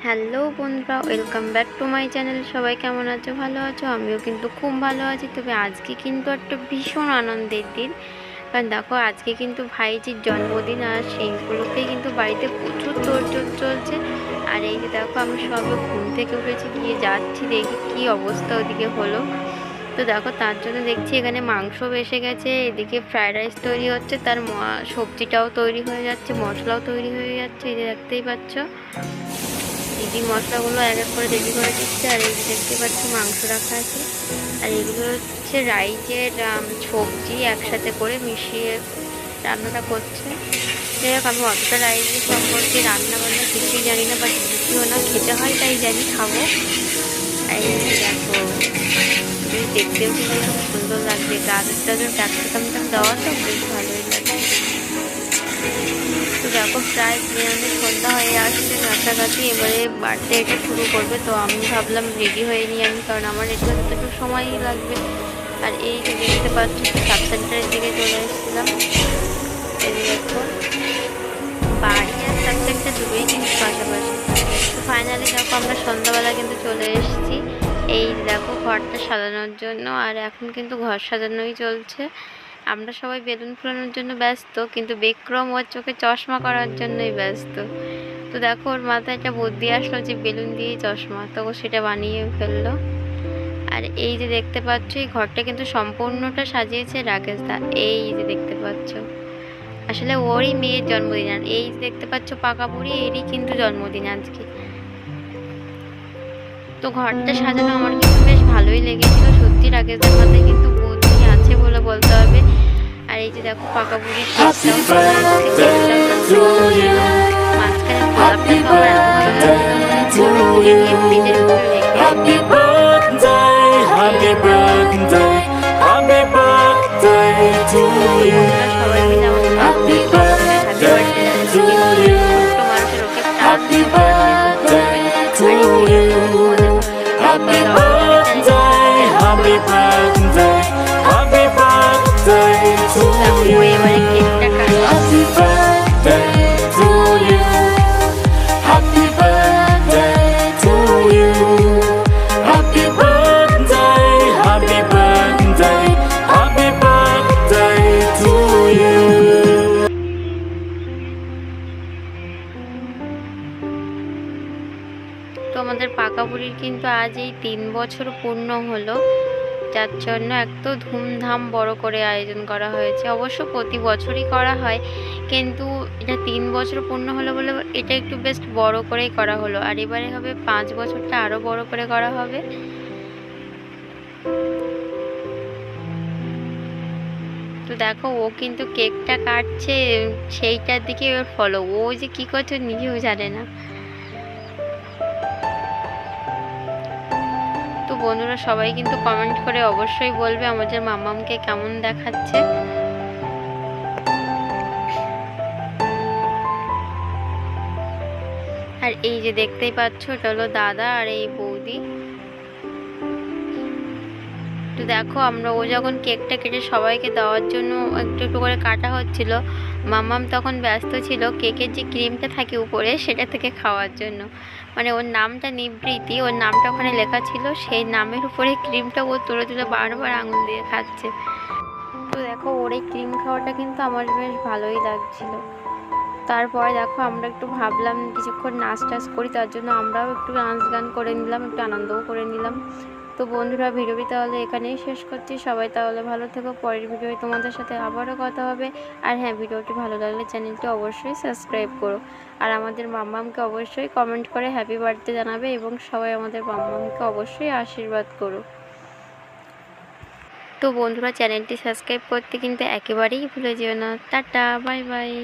Hello বন্ধুরা, welcome back to my channel. সবাই কেমন আছো? ভালো আছো? আমিও কিন্তু খুব ভালো আছি। তবে আজকে কিন্তু একটা ভীষণ আনন্দের দিন, কারণ দেখো আজকে কিন্তু ভাইজির জন্মদিন, আর সেইগুলোতেই কিন্তু বাড়িতে প্রচুর তোড়জোড় চলছে। আর এই যে দেখো আমি সবে ঘুম থেকে উঠেছি, গিয়ে যাচ্ছি দেখি কি অবস্থা ওদিকে হলো। তো দেখো তার জন্য দেখছি এখানে মাংস এসে গেছে, এদিকে ফ্রায়েড রাইস তৈরি হচ্ছে, তার সবজিটাও তৈরি হয়ে যাচ্ছে, মশলাও তৈরি হয়ে যাচ্ছে। এই যে দেখতেই পাচ্ছ দিদি মশলাগুলো এক এক করে রেডি করে দিচ্ছে। আর এই যে দেখতে পাচ্ছি মাংস রাখা আছে, আর এগুলো হচ্ছে রাইসের সবজি একসাথে করে মিশিয়ে রান্নাটা করছে। যাই হোক, আমি অতটা রাইস সম্পর্কে রান্না বান্না কিছুই জানি না, বাট বুঝিও না, খেতে হয় তাই জানি, খাবো। এই দেখো দেখতেও কিন্তু খুব সুন্দর লাগবে, গাজর টাজর ক্যাপসিকাম দেওয়া তো বেশ ভালোই লাগে। তো দেখো প্রায় আমাদের সন্ধ্যা হয়ে আসছে কাছাকাছি, এবারে বার্থডে এটা শুরু করবে। তো আমি ভাবলাম রেডি হয়ে নিই আমি, কারণ আমার এটা একটু সময়ই লাগবে। আর এই যে দেখতে পাচ্ছি সাব সেন্টারের দিকে চলে এসেছিলাম। এই দেখো বাড়ি আর সাব সেন্টার দুটোই কিন্তু পাশাপাশি। তো ফাইনালি দেখো আমরা সন্ধ্যাবেলা কিন্তু চলে এসেছি। এই দেখো ঘরটা সাজানোর জন্য, আর এখন কিন্তু ঘর সাজানোই চলছে। আমরা সবাই বেলুন ফোলানোর জন্য ব্যস্ত, কিন্তু বিক্রম ওর চোখে চশমা করার জন্যই ব্যস্ত। তো দেখো ওর মাথায় একটা বুদ্ধি আসলো যে বেলুন দিয়ে চশমা, তো ও সেটা বানিয়ে ফেললো। আর এই যে দেখতে পাচ্ছ এই ঘরটা কিন্তু সম্পূর্ণটা সাজিয়েছে রাকেশ দা। এই যে দেখতে পাচ্ছ আসলে ওরই মেয়ের জন্মদিন। আর এই যে দেখতে পাচ্ছ পাকা বুড়ি, এরই কিন্তু জন্মদিন আজকে। তো ঘরটা সাজানো আমার কিন্তু বেশ ভালোই লেগেছিল। সত্যি রাকেশদার মাথায় কিন্তু বুদ্ধি আছে বলে বলতে হবে। আর এই যে দেখো পাকা বুড়ির কেকটাও মাঝখানে গোলাপটাকে আমার এত ভালো লাগছিল, ফ্রিজের উপরে রেখে সবাই মিলে আমাকে হ্যাপি বার্থডে ছোট্ট মানুষের ওকে এবারে কেকটা তো আমাদের পাকা বুড়ির কিন্তু আজ এই 3 বছর পূর্ণ হলো, যার জন্য এত ধুমধাম বড় করে আয়োজন করা হয়েছে। অবশ্য প্রতি বছরই করা হয়, কিন্তু এটা 3 বছর পূর্ণ হলো বলে এটা একটু বেশ বড় করেই করা হলো। আর এবারে হবে 5 বছরটা আরও বড় করে করা হবে। তো দেখো ও কিন্তু কেকটা কাটছে, সেইটার দিকে এবার ফলো, ও যে কী করছে নিজেও জানে না। তো বন্ধুরা সবাই কিন্তু কমেন্ট করে অবশ্যই বলবে আমাদের মামামকে কেমন দেখাচ্ছে। আর এই যে দেখতেই পাচ্ছ এটা হলো দাদা আর এই বৌদি। তো দেখো ও যখন কেকটা কেটে সবাইকে দেওয়ার জন্য একটু একটু করে কাটা হচ্ছিল, মামাম তখন ব্যস্ত ছিল কেকের যে ক্রিমটা থাকে উপরে সেটা থেকে খাওয়ার জন্য। মানে ওর নামটা নিবৃতি, ওর নামটা ওখানে লেখা ছিল, সেই নামের উপরে ক্রিমটা ও তুলে তুলে বারবার আঙুল দিয়ে খাচ্ছে। তো দেখো ওর এই ক্রিম খাওয়াটা কিন্তু আমার বেশ ভালোই লাগছিল। তারপরে দেখো আমরা একটু ভাবলাম কিছুক্ষণ নাচ টাচ করি, তার জন্য আমরাও একটু নাচ গান করে নিলাম, একটু আনন্দও করে নিলাম। তো বন্ধুরা ভিডিওটি তাহলে এখানেই শেষ করছি। সবাই তাহলে ভালো থেকো, পরের ভিডিওয় তোমাদের সাথে আবারও কথা হবে। আর হ্যাঁ, ভিডিওটি ভালো লাগলে চ্যানেলটি অবশ্যই সাবস্ক্রাইব করো। আর আমাদের মাম্মামকে অবশ্যই কমেন্ট করে হ্যাপি বার্থডে জানাবে, এবং সবাই আমাদের মাম্মামকে অবশ্যই আশীর্বাদ করো। তো বন্ধুরা চ্যানেলটি সাবস্ক্রাইব করতে কিন্তু একেবারেই ভুলে যেও না। Tata, bye bye.